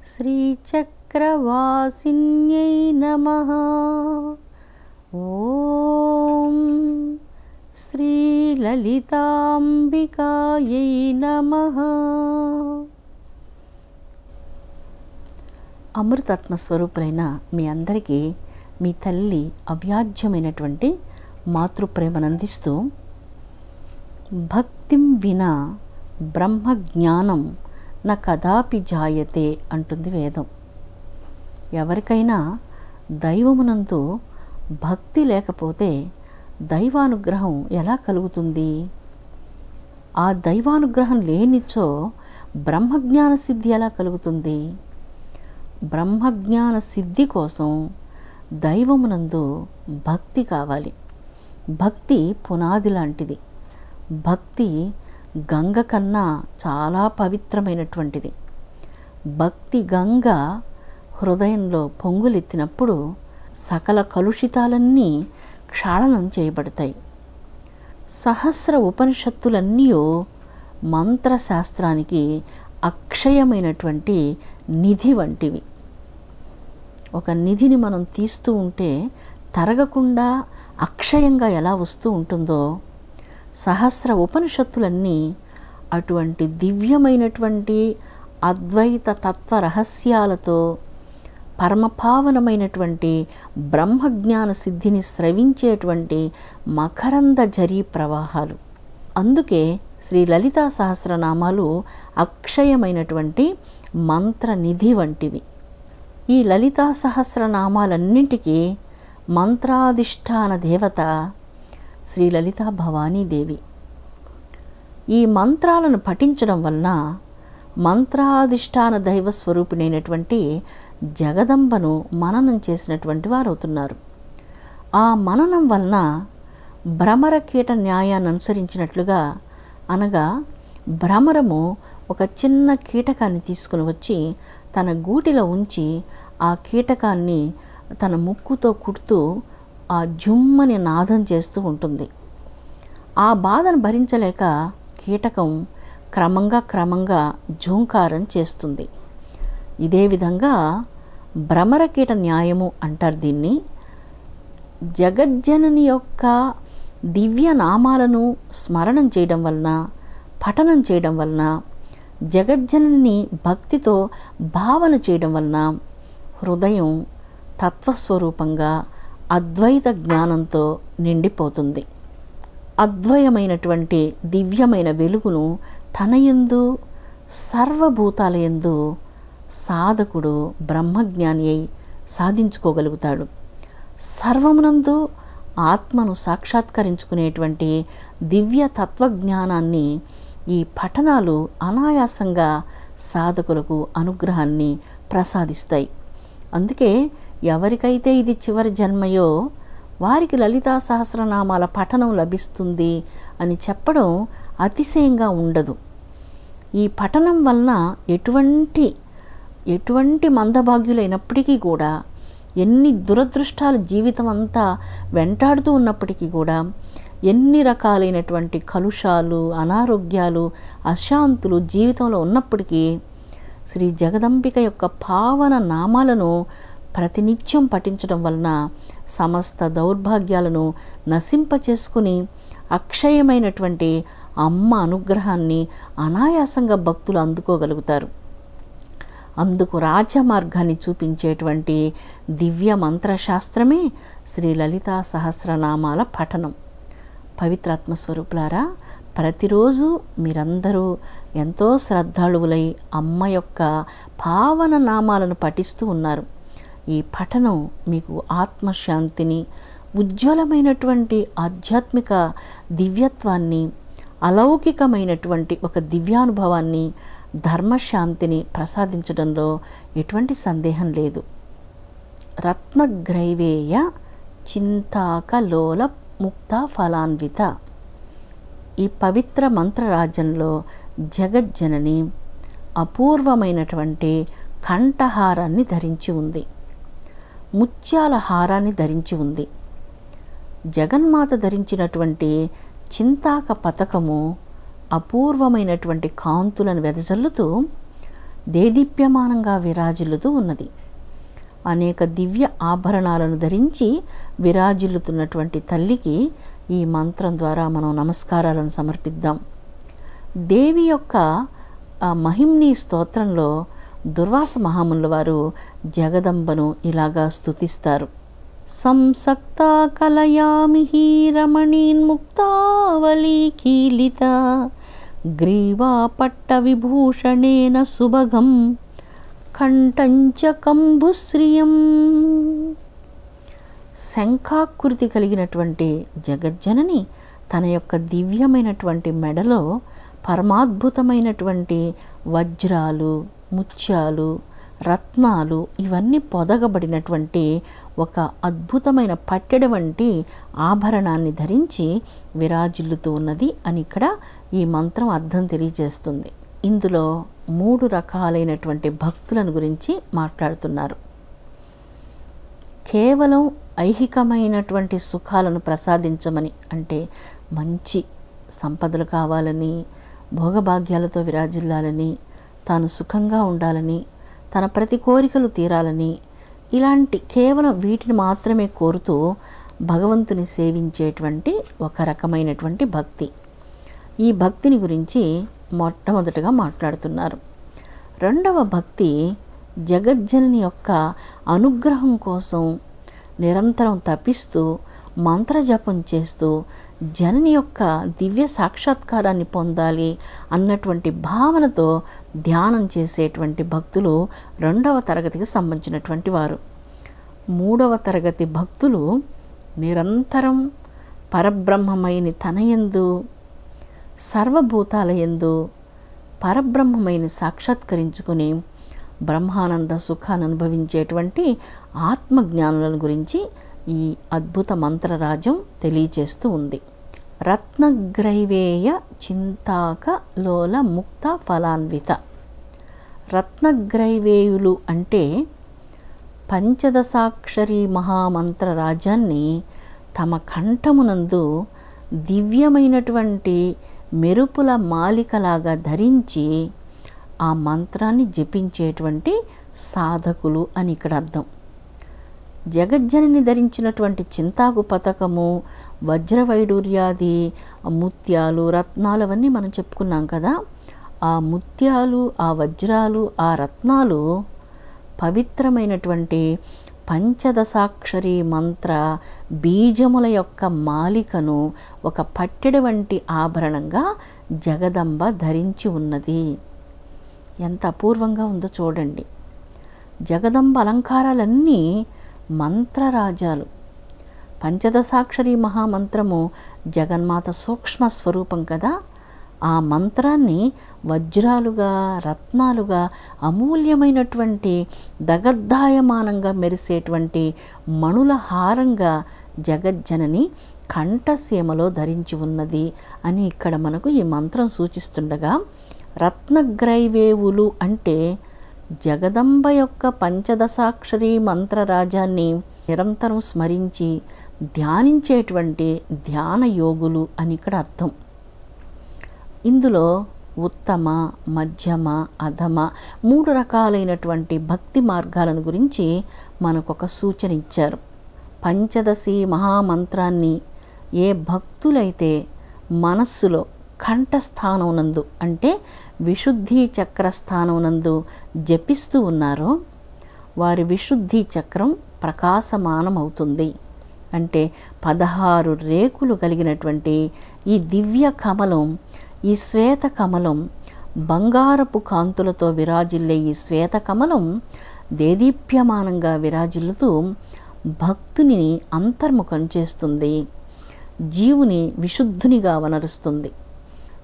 శ్రీచక్రవాసిన్యై నమః. ఓం శ్రీలలితాంబికాయై నమః. అమృతాత్మ స్వరూపులైన మీ అందరికీ మీ తల్లి అవ్యాజ్యమైనటువంటి మాతృప్రేమనందిస్తూ, భక్తిం వినా బ్రహ్మజ్ఞానం న కదాపి జాయతే అంటుంది వేదం. ఎవరికైనా దైవమునందు భక్తి లేకపోతే దైవానుగ్రహం ఎలా కలుగుతుంది? ఆ దైవానుగ్రహం లేనిచో బ్రహ్మజ్ఞాన సిద్ధి ఎలా కలుగుతుంది? బ్రహ్మజ్ఞాన సిద్ధి కోసం దైవమునందు భక్తి కావాలి. భక్తి పునాది లాంటిది. భక్తి గంగ కన్నా చాలా పవిత్రమైనటువంటిది. భక్తి గంగ హృదయంలో పొంగులెత్తినప్పుడు సకల కలుషితాలన్నీ క్షాళనం చేయబడతాయి. సహస్ర ఉపనిషత్తులన్నీ మంత్రశాస్త్రానికి అక్షయమైనటువంటి నిధి వంటివి. ఒక నిధిని మనం తీస్తూ ఉంటే తరగకుండా అక్షయంగా ఎలా వస్తూ ఉంటుందో, సహస్ర ఉపనిషత్తులన్నీ అటువంటి దివ్యమైనటువంటి అద్వైత తత్వ రహస్యాలతో పరమపావనమైనటువంటి బ్రహ్మజ్ఞాన సిద్ధిని స్రవించేటువంటి మకరంద జరీ ప్రవాహాలు. అందుకే శ్రీ లలితా సహస్రనామాలు అక్షయమైనటువంటి మంత్రనిధి వంటివి. ఈ లలితా సహస్రనామాలన్నింటికీ మంత్రాధిష్టాన దేవత శ్రీ లలితా భవానీదేవి. ఈ మంత్రాలను పఠించడం వలన మంత్రాధిష్టాన దైవ స్వరూపిణైనటువంటి జగదంబను మననం చేసినటువంటి వారు అవుతున్నారు. ఆ మననం వలన భ్రమర కీట న్యాయాన్ని అనుసరించినట్లుగా, అనగా భ్రమరము ఒక చిన్న కీటకాన్ని తీసుకుని వచ్చి తన గూటిలో ఉంచి ఆ కీటకాన్ని తన ముక్కుతో కుడుతూ ఆ జుమ్మని నాదం చేస్తూ ఉంటుంది. ఆ బాధను భరించలేక కీటకం క్రమంగా జూంకారం చేస్తుంది. ఇదే విధంగా భ్రమరకీట న్యాయము అంటారు దీన్ని. జగజ్జనని యొక్క దివ్య నామాలను స్మరణం చేయడం వలన, పఠనం చేయడం వలన, జగజ్జనని భక్తితో భావన చేయడం వలన హృదయం తత్వస్వరూపంగా అద్వైత జ్ఞానంతో నిండిపోతుంది. అద్వయమైనటువంటి దివ్యమైన వెలుగును తనయందు సర్వభూతాలయందు సాధకుడు బ్రహ్మజ్ఞాని అయి సాధించుకోగలుగుతాడు. సర్వమునందు ఆత్మను సాక్షాత్కరించుకునేటువంటి దివ్య తత్వజ్ఞానాన్ని ఈ పఠనాలు అనాయాసంగా సాధకులకు అనుగ్రహాన్ని ప్రసాదిస్తాయి. అందుకే ఎవరికైతే ఇది చివరి జన్మయో వారికి లలితా సహస్రనామాల పఠనం లభిస్తుంది అని చెప్పడం అతిశయంగా ఉండదు. ఈ పఠనం వలన ఎటువంటి మందభాగ్యులైనప్పటికీ కూడా, ఎన్ని దురదృష్టాలు జీవితం అంతా వెంటాడుతూ ఉన్నప్పటికీ కూడా, ఎన్ని రకాలైనటువంటి కలుషాలు, అనారోగ్యాలు, అశాంతులు జీవితంలో ఉన్నప్పటికీ శ్రీ జగదంబిక యొక్క పావన నామాలను ప్రతినిత్యం పఠించడం వలన సమస్త దౌర్భాగ్యాలను నశింపచేసుకుని అక్షయమైనటువంటి అమ్మ అనుగ్రహాన్ని అనాయాసంగా భక్తులు అందుకోగలుగుతారు. అందుకు రాజమార్గాన్ని చూపించేటువంటి దివ్య మంత్రశాస్త్రమే శ్రీ లలితా సహస్రనామాల పఠనం. పవిత్రాత్మస్వరూపులారా, ప్రతిరోజు మీరందరూ ఎంతో శ్రద్ధాళువులై అమ్మ యొక్క పావన నామాలను పఠిస్తూ ఉన్నారు. ఈ పఠనం మీకు ఆత్మశాంతిని, ఉజ్వలమైనటువంటి ఆధ్యాత్మిక దివ్యత్వాన్ని, అలౌకికమైనటువంటి ఒక దివ్యానుభవాన్ని, ధర్మశాంతిని ప్రసాదించడంలో ఎటువంటి సందేహం లేదు. రత్నగ్రైవేయ చింతాకలోల ముక్త ఫలాన్విత. ఈ పవిత్ర మంత్రరాజ్యంలో జగజ్జనని అపూర్వమైనటువంటి కంఠహారాన్ని ధరించి ఉంది. ముత్యాల హారాన్ని ధరించి ఉంది. జగన్మాత ధరించినటువంటి చింతాక పతకము అపూర్వమైనటువంటి కాంతులను వెదజల్లుతూ దేదీప్యమానంగా విరాజిల్లుతూ ఉన్నది. అనేక దివ్య ఆభరణాలను ధరించి విరాజిల్లుతున్నటువంటి తల్లికి ఈ మంత్రం ద్వారా మనం నమస్కారాలను సమర్పిద్దాం. దేవి యొక్క మహిమ్ని స్తోత్రంలో దుర్వాస మహామునుల వారు జగదంబను ఇలాగా స్తుతిస్తారు. సంసక్తా కలయామి రమణీన్ముక్తావలీకీలిత గ్రీవా పట్ట విభూషణేన సుభగం కంఠంచ కంబుశ్రియం. శంఖాకృతి కలిగినటువంటి జగజ్జనని తన యొక్క దివ్యమైనటువంటి మెడలో పరమాద్భుతమైనటువంటి వజ్రాలు, ముత్యాలు, రత్నాలు ఇవన్నీ పొదగబడినటువంటి ఒక అద్భుతమైన పట్టెడ వంటి ఆభరణాన్ని ధరించి విరాజిల్లుతూ ఉన్నది అని ఇక్కడ ఈ మంత్రం అర్థం తెలియజేస్తుంది. ఇందులో 3 రకాలైనటువంటి భక్తులను గురించి మాట్లాడుతున్నారు. కేవలం ఐహికమైనటువంటి సుఖాలను ప్రసాదించమని, అంటే మంచి సంపదలు కావాలని, భోగభాగ్యాలతో విరాజిల్లాలని, తాను సుఖంగా ఉండాలని, తన ప్రతి కోరికలు తీరాలని, ఇలాంటి కేవలం వీటిని మాత్రమే కోరుతూ భగవంతుని సేవించేటువంటి ఒక రకమైనటువంటి భక్తి. ఈ భక్తిని గురించి మొట్టమొదటగా మాట్లాడుతున్నారు. రెండవ భక్తి జగజ్జనని యొక్క అనుగ్రహం కోసం నిరంతరం తపిస్తూ మంత్రజపం చేస్తూ జనని యొక్క దివ్య సాక్షాత్కారాన్ని పొందాలి అన్నటువంటి భావనతో ధ్యానం చేసేటువంటి భక్తులు 2వ తరగతికి సంబంధించినటువంటి వారు. 3వ తరగతి భక్తులు నిరంతరం పరబ్రహ్మమైని తనయందు, సర్వభూతాలయందు పరబ్రహ్మమైని సాక్షాత్కరించుకుని బ్రహ్మానంద సుఖాన్ని అనుభవించేటువంటి ఆత్మజ్ఞానులను గురించి ఈ అద్భుత మంత్రరాజం తెలియచేస్తూ ఉంది. రత్నగ్రైవేయ చింతాక లోల ముక్త ఫలాన్విత. రత్నగ్రైవేయులు అంటే పంచదశాక్షరి మహామంత్ర రాజాన్ని తమ కంఠమునందు దివ్యమైనటువంటి మెరుపుల మాలికలాగా ధరించి ఆ మంత్రాన్ని జపించేటువంటి సాధకులు అని ఇక్కడ అర్థం. జగజ్జనని ధరించినటువంటి చింతాకు పతకము, వజ్రవైడూర్యాది ముత్యాలు, రత్నాలు అవన్నీ మనం చెప్పుకున్నాం కదా. ఆ ముత్యాలు, ఆ వజ్రాలు, ఆ రత్నాలు పవిత్రమైనటువంటి పంచదశాక్షరి మంత్ర బీజముల యొక్క మాలికను ఒక పట్టెడ వంటి ఆభరణంగా జగదంబ ధరించి ఉన్నది. ఎంత అపూర్వంగా ఉందో చూడండి. జగదంబ అలంకారాలన్నీ మంత్రరాజాలు. పంచదశాక్షరి మహామంత్రము జగన్మాత సూక్ష్మ స్వరూపం కదా. ఆ మంత్రాన్ని వజ్రాలుగా, రత్నాలుగా, అమూల్యమైనటువంటి దగద్దాయమానంగా మెరిసేటువంటి మణుల హారంగా జగజ్జనని కంఠసీమలో ధరించి ఉన్నది అని ఇక్కడ మనకు ఈ మంత్రం సూచిస్తుండగా, రత్నగ్రైవేవులు అంటే జగదంబ యొక్క పంచదశాక్షరి మంత్రరాజాన్ని నిరంతరం స్మరించి ధ్యానించేటువంటి ధ్యాన యోగులు అని ఇక్కడ అర్థం. ఇందులో ఉత్తమ, మధ్యమ, అధమ 3 రకాలైనటువంటి భక్తి మార్గాలను గురించి మనకొక సూచన ఇచ్చారు. పంచదశి మహామంత్రాన్ని ఏ భక్తులైతే మనస్సులో కంఠస్థానమునందు అంటే విశుద్ధి చక్ర స్థానమునందు జపిస్తూ ఉన్నారో వారి విశుద్ధి చక్రం ప్రకాశమానమవుతుంది. అంటే 16 రేకులు కలిగినటువంటి ఈ దివ్య కమలం, ఈ శ్వేత కమలం, బంగారపు కాంతులతో విరాజిల్లే ఈ శ్వేత కమలం దేదీప్యమానంగా విరాజిల్లుతూ భక్తుని అంతర్ముఖం చేస్తుంది, జీవుని విశుద్ధునిగా వనరుస్తుంది.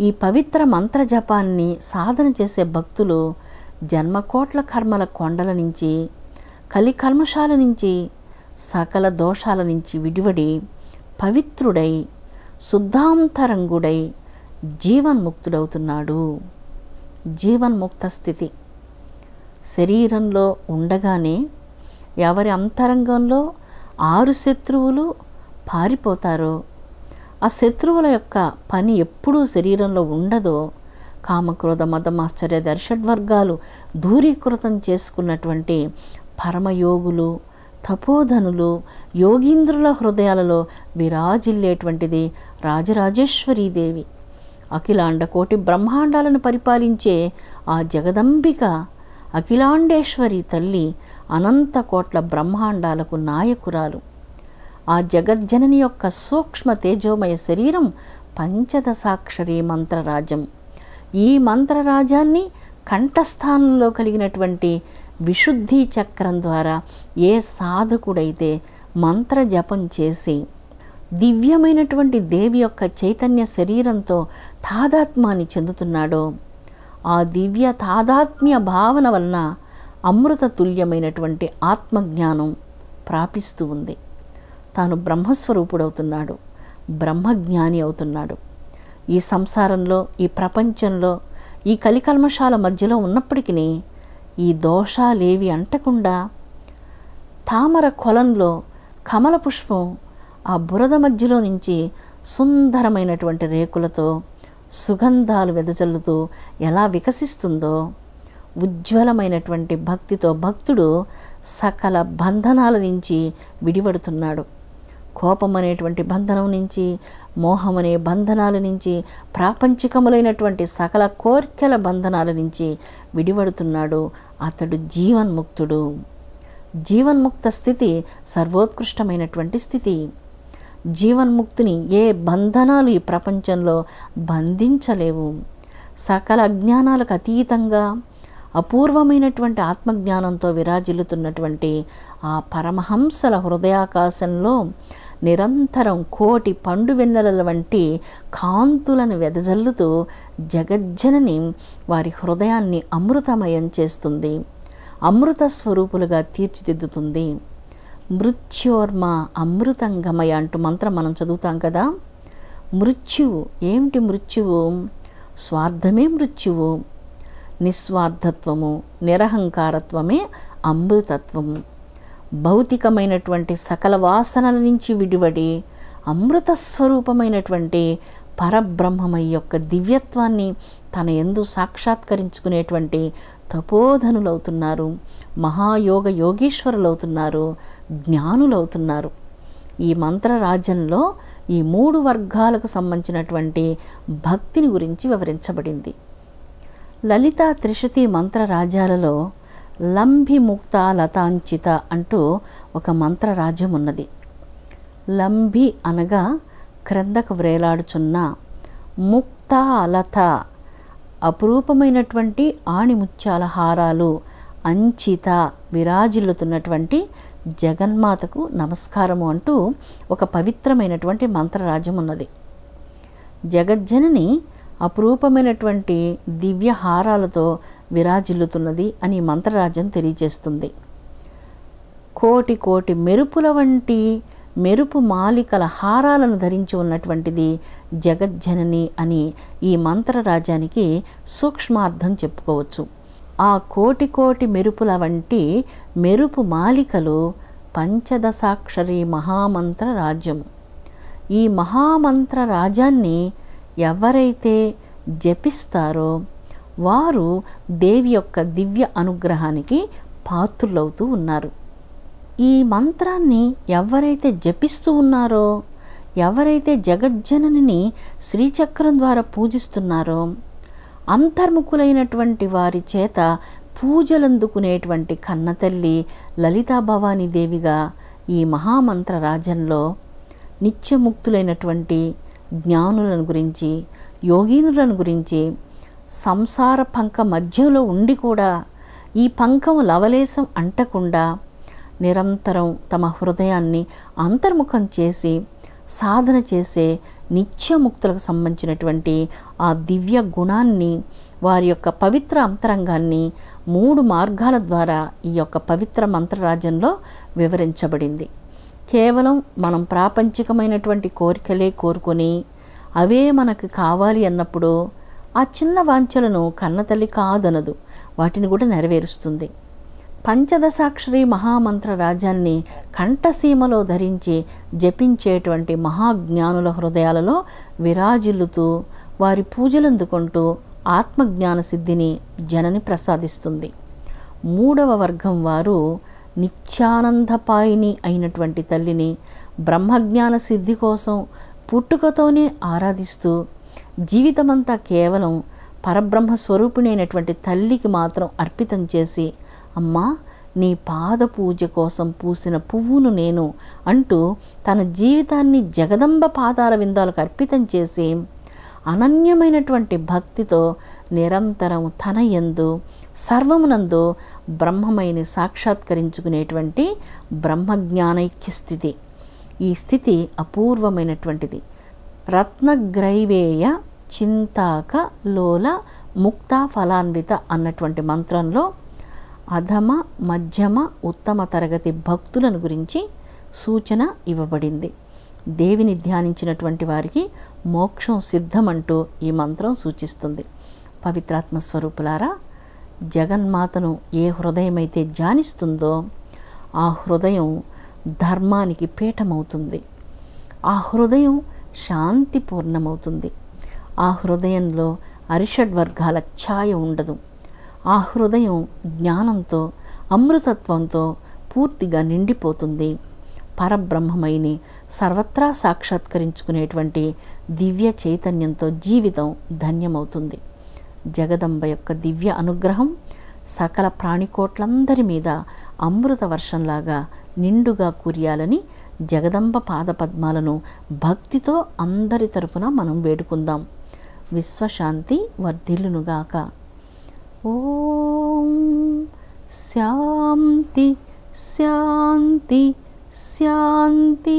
ఈ పవిత్ర మంత్రజపాన్ని సాధన చేసే భక్తులు జన్మకోట్ల కర్మల కొండల నుంచి, కలికల్మషాల నుంచి, సకల దోషాల నుంచి విడివడి పవిత్రుడై శుద్ధాంతరంగుడై జీవన్ముక్తుడవుతున్నాడు. జీవన్ముక్త స్థితి. శరీరంలో ఉండగానే ఎవరి అంతరంగంలో 6 శత్రువులు పారిపోతారో, ఆ శత్రువుల యొక్క పని ఎప్పుడూ శరీరంలో ఉండదో, కామక్రోధ మదమాశ్చర్య దర్షడ్వర్గాలు దూరీకృతం చేసుకున్నటువంటి పరమయోగులు, తపోధనులు, యోగీంద్రుల హృదయాలలో విరాజిల్లేటువంటిది రాజరాజేశ్వరీదేవి. అఖిలాండ కోటి బ్రహ్మాండాలను పరిపాలించే ఆ జగదంబిక, అఖిలాండేశ్వరి తల్లి అనంత కోట్ల బ్రహ్మాండాలకు నాయకురాలు. ఆ జగజ్జనని యొక్క సూక్ష్మ తేజోమయ శరీరం పంచదశాక్షరి మంత్రరాజం. ఈ మంత్రరాజాన్ని కంఠస్థానంలో కలిగినటువంటి విశుద్ధి చక్రం ద్వారా ఏ సాధకుడైతే మంత్ర జపం చేసి దివ్యమైనటువంటి దేవి యొక్క చైతన్య శరీరంతో తాదాత్మ్యాన్ని చెందుతున్నాడో, ఆ దివ్య తాదాత్మ్య భావన వలన అమృత తుల్యమైనటువంటి ఆత్మజ్ఞానం ప్రాపిస్తూ ఉంది. తాను బ్రహ్మస్వరూపుడవుతున్నాడు, బ్రహ్మజ్ఞాని అవుతున్నాడు. ఈ సంసారంలో, ఈ ప్రపంచంలో, ఈ కలికల్మషాల మధ్యలో ఉన్నప్పటికీ ఈ దోషాలేవి అంటకుండా తామర కొలంలో కమల పుష్పం ఆ బురద మధ్యలో నుంచి సుందరమైనటువంటి రేకులతో సుగంధాలు వెదజల్లుతూ ఎలా వికసిస్తుందో, ఉజ్వలమైనటువంటి భక్తితో భక్తుడు సకల బంధనాల నుంచి విడిపడుతున్నాడు. కోపం అనేటువంటి బంధనం నుంచి, మోహం అనే బంధనాల నుంచి, ప్రాపంచికములైనటువంటి సకల కోర్కెల బంధనాల నుంచి విడిపడుతున్నాడు. అతడు జీవన్ముక్తుడు. జీవన్ముక్త స్థితి సర్వోత్కృష్టమైనటువంటి స్థితి. జీవన్ముక్తిని ఏ బంధనాలు ఈ ప్రపంచంలో బంధించలేవు. సకల అజ్ఞానాలకు అతీతంగా అపూర్వమైనటువంటి ఆత్మజ్ఞానంతో విరాజిల్లుతున్నటువంటి ఆ పరమహంసల హృదయాకాశంలో నిరంతరం కోటి పండు వెన్నెలల వంటి కాంతులను వెదజల్లుతూ జగజ్జనని వారి హృదయాన్ని అమృతమయం చేస్తుంది, అమృత స్వరూపులుగా తీర్చిదిద్దుతుంది. మృత్యోర్మ అమృతంగమయ అంటూ మంత్రం మనం చదువుతాం కదా. మృత్యువు ఏమిటి? మృత్యువు స్వార్థమే మృత్యువు. నిస్వార్థత్వము, నిరహంకారత్వమే అమృతత్వము. భౌతికమైనటువంటి సకల వాసనల నుంచి విడివడి అమృత స్వరూపమైనటువంటి పరబ్రహ్మమై యొక్క దివ్యత్వాన్ని తన యందు సాక్షాత్కరించుకునేటువంటి తపోధనులవుతున్నారు, మహాయోగ యోగీశ్వరులవుతున్నారు, జ్ఞానులవుతున్నారు. ఈ మంత్రరాజ్యంలో ఈ 3 వర్గాలకు సంబంధించినటువంటి భక్తిని గురించి వివరించబడింది. లలితా త్రిశతి మంత్రరాజ్యాలలో లంభి ముక్త లతాంచిత అంటూ ఒక మంత్రరాజ్యం ఉన్నది. లంభి అనగా క్రిందకు వ్రేలాడుచున్న, ముక్త లత అపురూపమైనటువంటి ఆణిముత్యాల హారాలు, అంచిత విరాజిల్లుతున్నటువంటి జగన్మాతకు నమస్కారము అంటూ ఒక పవిత్రమైనటువంటి మంత్రరాజ్యం ఉన్నది. జగజ్జనని అపురూపమైనటువంటి దివ్య హారాలతో విరాజిల్లుతున్నది అని మంత్రరాజ్యం తెలియజేస్తుంది. కోటి కోటి మెరుపుల వంటి మెరుపు మాలికల హారాలను ధరించి ఉన్నటువంటిది జగజ్జనని అని ఈ మంత్రరాజ్యానికి సూక్ష్మార్థం చెప్పుకోవచ్చు. ఆ కోటి కోటి మెరుపుల వంటి మెరుపు మాలికలు పంచదశాక్షరి మహామంత్ర రాజ్యము. ఈ మహామంత్ర రాజ్యాన్ని ఎవరైతే జపిస్తారో వారు దేవి యొక్క దివ్య అనుగ్రహానికి పాత్రులవుతూ ఉన్నారు. ఈ మంత్రాన్ని ఎవరైతే జపిస్తూ ఉన్నారో, ఎవరైతే జగజ్జననిని శ్రీచక్రం ద్వారా పూజిస్తున్నారో, అంతర్ముఖులైనటువంటి వారి చేత పూజలందుకునేటువంటి కన్నతల్లి లలితా భవానీ దేవిగా ఈ మహామంత్ర రాజ్యంలో నిత్యముక్తులైనటువంటి జ్ఞానులను గురించి, యోగీనులను గురించి, సంసార పంక మధ్యలో ఉండి కూడా ఈ పంకం లవలేశం అంటకుండా నిరంతరం తమ హృదయాన్ని అంతర్ముఖం చేసి సాధన చేసే నిత్యముక్తులకు సంబంధించినటువంటి ఆ దివ్య గుణాన్ని, వారి యొక్క పవిత్ర అంతరంగాన్ని 3 మార్గాల ద్వారా ఈ యొక్క పవిత్ర మంత్రరాజ్యంలో వివరించబడింది. కేవలం మనం ప్రాపంచికమైనటువంటి కోరికలే కోరుకొని అవే మనకు కావాలి అన్నప్పుడు ఆ చిన్న వాంఛలను కన్నతల్లి కాదనదు, వాటిని కూడా నెరవేరుస్తుంది. పంచదశాక్షరి మహామంత్ర రాజ్యాన్ని కంఠసీమలో ధరించి జపించేటువంటి మహాజ్ఞానుల హృదయాలలో విరాజిల్లుతూ వారి పూజలందుకుంటూ ఆత్మజ్ఞాన సిద్ధిని జనని ప్రసాదిస్తుంది. 3వ వర్గం వారు నిత్యానందపాయిని అయినటువంటి తల్లిని బ్రహ్మజ్ఞాన సిద్ధి కోసం పుట్టుకతోనే ఆరాధిస్తూ జీవితమంతా కేవలం పరబ్రహ్మ స్వరూపిణి అయినటువంటి తల్లికి మాత్రం అర్పితం చేసి, అమ్మా నీ పాద పూజ కోసం పూసిన పువ్వును నేను అంటూ తన జీవితాన్ని జగదంబ పాదాల విందాలకు అర్పితం చేసి అనన్యమైనటువంటి భక్తితో నిరంతరం తన యందు సర్వమునందు బ్రహ్మమైని సాక్షాత్కరించుకునేటువంటి బ్రహ్మజ్ఞానైక్య స్థితి. ఈ స్థితి అపూర్వమైనటువంటిది. రత్నగ్రైవేయ చింతాక లోల ముక్తా ఫలాన్విత అన్నటువంటి మంత్రంలో అధమ, మధ్యమ, ఉత్తమ తరగతి భక్తులను గురించి సూచన ఇవ్వబడింది. దేవిని ధ్యానించినటువంటి వారికి మోక్షం సిద్ధమంటూ ఈ మంత్రం సూచిస్తుంది. పవిత్రాత్మ స్వరూపులారా, జగన్మాతను ఏ హృదయమైతే ధ్యానిస్తుందో ఆ హృదయం ధర్మానికి పీఠమవుతుంది. ఆ హృదయం శాంతిపూర్ణమవుతుంది. ఆ హృదయంలో అరిషడ్వర్గాల ఛాయ ఉండదు. ఆ హృదయం జ్ఞానంతో, అమృతత్వంతో పూర్తిగా నిండిపోతుంది. పరబ్రహ్మమైని సర్వత్రా సాక్షాత్కరించుకునేటువంటి దివ్య చైతన్యంతో జీవితం ధన్యమవుతుంది. జగదంబ యొక్క దివ్య అనుగ్రహం సకల ప్రాణికోట్లందరి మీద అమృత వర్షంలాగా నిండుగా కురియాలని జగదంబ పాదపద్మాలను భక్తితో అందరి తరఫున మనం వేడుకుందాం. విశ్వశాంతి వర్ధిల్లునుగాక. ఓం శాంతి శాంతి శాంతి.